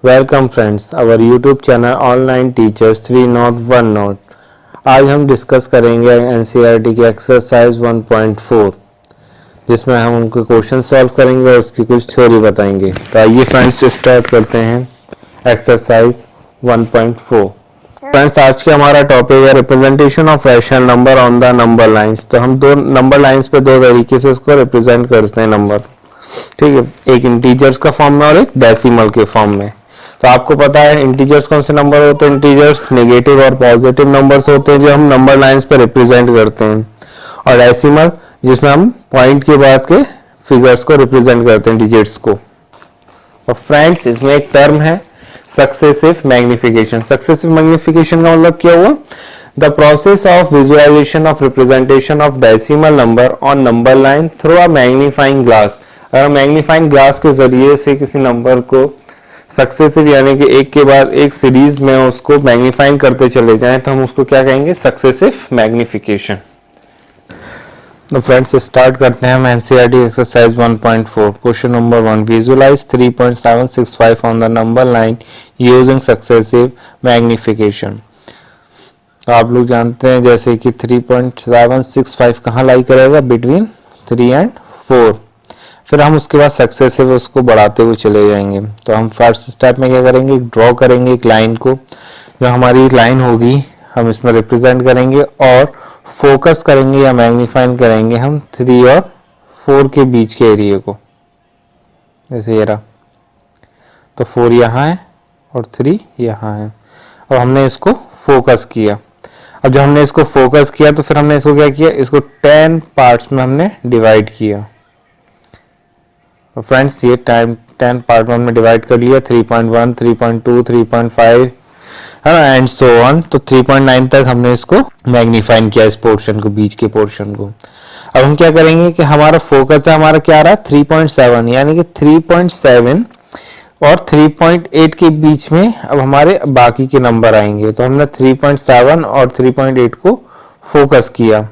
Welcome friends our YouTube channel online teachers 3 not 1 not. आज हम discuss करेंगे NCERT की एक्सरसाइज 1.4 जिसमें हम उनके क्वेश्चन सॉल्व करेंगे और उसकी कुछ थ्योरी बताएंगे। तो आइए फ्रेंड्स स्टार्ट करते हैं एक्सरसाइज 1.4। फ्रेंड्स आज का हमारा टॉपिक है representation of rational number on the number lines. तो हम दो नंबर लाइंस पे दो तरीके से इसको रिप्रेजेंट करते हैं नंबर, ठीक है, एक इंटीजर्स का फॉर्म में और एक डेसिमल के फॉर्म में। तो आपको पता है इंटीजर्स कौन से नंबर होते हैं, इंटीजर्स नेगेटिव और पॉजिटिव नंबर्स होते हैं जो हम नंबर लाइंस पे रिप्रेजेंट करते हैं, और डेसिमल जिसमें हम पॉइंट के बाद के फिगर्स को रिप्रेजेंट करते हैं, डिजिट्स को। और फ्रेंड्स इसमें एक टर्म है सक्सेसिव मैग्निफिकेशन। सक्सेसिव मैग्निफिकेशन का मतलब क्या हुआ? The process of visualization of representation of decimal number on number line through a magnifying glass. अगर मैग्नीफाइंग ग्लास के जरिए से किसी नंबर को सक्सेसिव यानी कि एक के बाद एक सीरीज में उसको मैग्नीफाइंग करते चले जाएं तो हम उसको क्या कहेंगे? Successive magnification. तो फ्रेंड्स स्टार्ट करते हैं हम NCERT exercise 1.4। Question number 1, visualize 3.765 on the number line using successive magnification. तो आप लोग जानते हैं जैसे कि 3.765 कहाँ लाई करेगा? Between 3 and 4। फिर हम उसके बाद सक्सेसिव उसको बढ़ाते हुए चले जाएंगे। तो हम फर्स्ट स्टेप में क्या करेंगे? ड्रॉ करेंगे एक लाइन को। जो हमारी लाइन होगी हम इसमें रिप्रेजेंट करेंगे और फोकस करेंगे या मैग्नीफाइंग करेंगे हम 3 और 4 के बीच के एरिया को। जैसे ये रहा, तो 4 यहाँ है और 3 यहाँ है। अब हमने इसको फोकस किया। अब जब हमने इसको फोकस किया तो फिर हमने इसको क्या किया? इसको 10 पार्ट्स में हमने डिवाइड किया। तो फ्रेंड्स ये 10 पार्ट में हमने डिवाइड कर लिया, 3.1, 3.2, 3.5 है ना, एंड सो ऑन। तो 3.9 तक हमने इसको मैग्नीफाइन किया, इस पोर्शन को, बीच के पोर्शन को। अब हम क्या करेंगे कि हमारा फोकस है, हमारा क्या रहा? 3.7, यानी कि 3.7 और 3.8 के बीच में अब हमारे बाकी के नंबर आएंगे। तो हमने 3.7 और 3.8 को फोकस किया।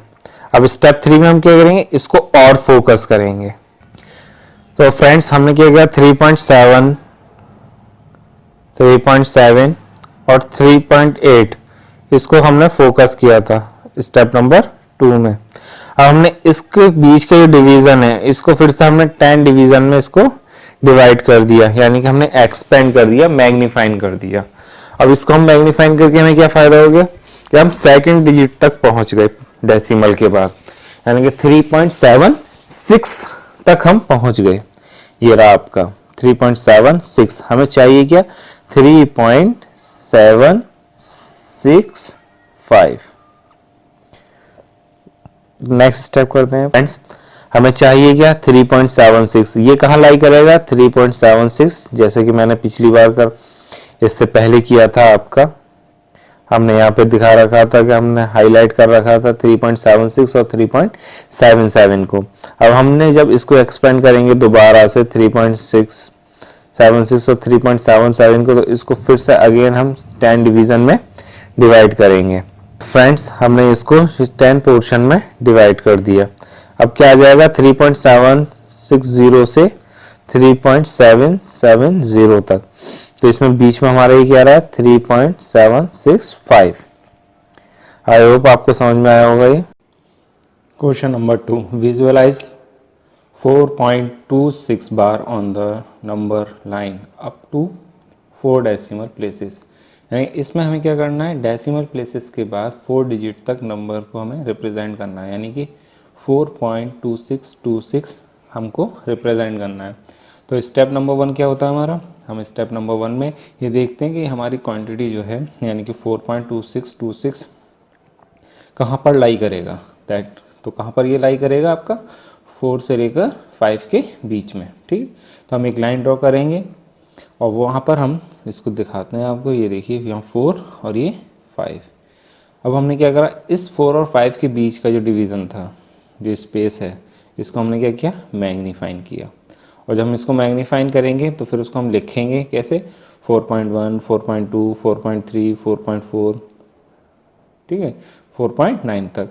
अब स्टेप 3 में हम क्या करेंगे? इसको और फोकस करेंगे। तो फ्रेंड्स हमने क्या किया? 3.7, 3.7 और 3.8 इसको हमने फोकस किया था स्टेप नंबर 2 में। अब हमने इसके बीच का जो डिवीजन है इसको फिर से हमने 10 डिवीजन में इसको डिवाइड कर दिया, यानी कि हमने एक्सपेंड कर दिया, मैग्नीफाइन कर दिया। अब इसको हम मैग्नीफाइन करके हमें क्या फायदा हो गया कि हम सेकंड डिजिट तक पहुंच गए डेसिमल के बाद, यानी कि 3.76 तक हम पहुंच गए। ये रहा आपका 3.76। हमें चाहिए क्या? 3.765। नेक्स्ट स्टेप करते हैं फ्रेंड्स। हमें चाहिए क्या? 3.76। ये कहाँ लाई करेगा? 3.76, जैसे कि मैंने पिछली बार कर इससे पहले किया था आपका, हमने यहाँ पे दिखा रखा था कि हमने हाईलाइट कर रखा था 3.76 और 3.77 को। अब हमने जब इसको एक्सपेंड करेंगे दोबारा से 3.676 और 3.77 को, तो इसको फिर से अगेन हम 10 डिवीजन में डिवाइड करेंगे। फ्रेंड्स हमने इसको 10 पोर्शन में डिवाइड कर दिया। अब क्या आ जाएगा? 3.760 से 3.770 तक। तो इसमें बीच में हमारा ये क्या रहा है? 3.765। आई होप आपको समझ में आया होगा ये। Question number 2, visualize 4.26 bar on the number line up to 4 decimal places. यानी इसमें हमें क्या करना है? डेसिमल प्लेसेस के बाद 4 डिजिट तक नंबर को हमें रिप्रेजेंट करना है, यानी कि 4.2626 हमको रिप्रेजेंट करना है। तो स्टेप नंबर 1 क्या होता है हमारा? हम स्टेप नंबर 1 में ये देखते हैं कि हमारी क्वांटिटी जो है यानी कि 4.2626 कहाँ पर लाई करेगा। दैट तो कहाँ पर ये लाई करेगा? आपका 4 से लेकर 5 के बीच में, ठीक। तो हम एक लाइन ड्रॉ करेंगे और वहाँ पर हम इसको दिखाते हैं आपको। ये देखिए यहाँ 4 और ये 5। अब हमने क्या करा? इस 4 और 5 के बीच का जो डिवीज़न था, जो स्पेस है, इसको हमने क्या किया? मैग्नीफाइन किया। और जब हम इसको मैग्नीफाइन करेंगे तो फिर उसको हम लिखेंगे कैसे? 4.1, 4.2, 4.3, 4.4, ठीक है, 4.9 तक।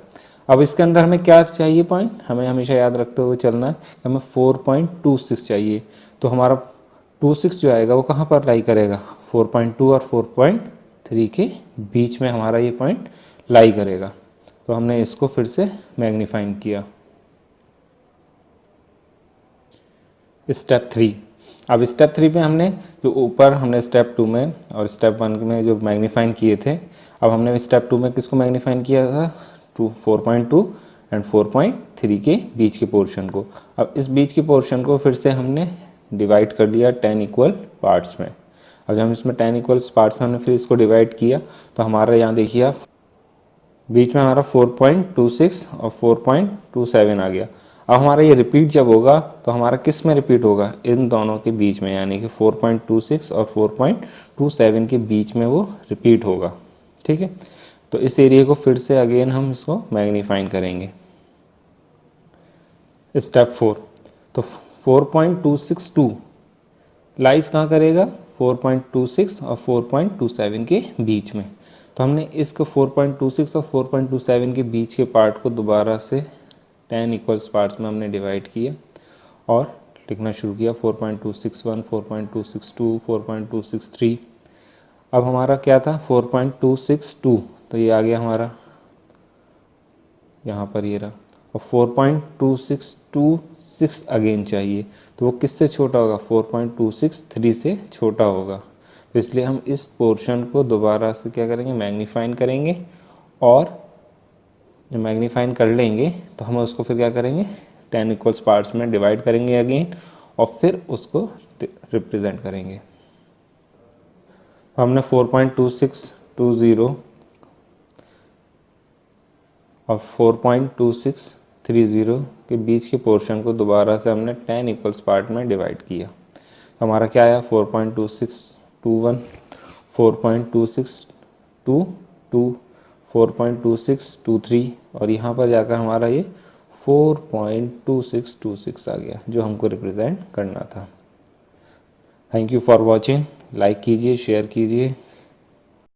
अब इसके अंदर हमें क्या चाहिए पॉइंट? हमें हमेशा याद रखते हुए चलना है, हमें 4.26 चाहिए। तो हमारा 4.26 जो आएगा वो कहाँ पर लाई करेगा, 4.2 और 4.3 के बीच में हमारा ये पॉइंट लाई करेगा। तो हमने इसको फिर से मैग्नीफाई किया। स्टेप 3, अब स्टेप 3 पे हमने जो ऊपर हमने स्टेप 2 में और स्टेप 1 में जो मैग्नीफाई किए थे, अब हमने स्टेप 2 में किसको मैग्नीफाई किया था, 4.2 एंड 4.3 के बीच के पोर्शन को। अब इस बीच के पोर्शन को फिर से हमने डिवाइड कर दिया 10 इक्वल पार्ट्स में। अब जब हम इसमें 10 इक्वल पार्ट्स में हमने फिर इसको डिवाइड किया तो हमारा यहाँ देखिए आप बीच में हमारा 4.26 और 4.27 आ गया। अब हमारा ये रिपीट जब होगा तो हमारा किस में रिपीट होगा, इन दोनों के बीच में, यानी कि 4.26 और 4.27 के बीच में वो रिपीट होगा। ठीक है, तो इस एरिया को फिर से अगेन हम इसको मैग्नीफाई करेंगे। स्टेप 4, तो 4.262 लाइज कहाँ करेगा, 4.26 और 4.27 के बीच में। तो हमने इसको 4.26 और 4.27 के बीच के पार्ट को दोबारा से 10 इक्वल्स पार्ट्स में हमने डिवाइड किया और लिखना शुरू किया 4.261, 4.262, 4.263। अब हमारा क्या था 4.262, तो ये आ गया हमारा यहाँ पर, ये रहा। और 4.2626 अगेन चाहिए, तो वो किससे छोटा होगा, 4.263 से छोटा होगा। तो इसलिए हम इस पोर्शन को दोबारा से क्या करेंगे, मैग्नीफाइन करेंगे, और जब मैग्नीफाइन कर लेंगे तो हम उसको फिर क्या करेंगे, 10 इक्वल्स पार्ट्स में डिवाइड करेंगे अगेन, और फिर उसको रिप्रेजेंट करेंगे। तो हमने 4.2620 और 4.2630 के बीच के पोर्शन को दोबारा से हमने 10 इक्वल्स पार्ट में डिवाइड किया। तो हमारा क्या आया, 4.2621, 4.2622, 4.2623, और यहाँ पर जाकर हमारा ये 4.2626 आ गया, जो हमको रिप्रेजेंट करना था। Thank you for watching. Like कीजिए, शेयर कीजिए।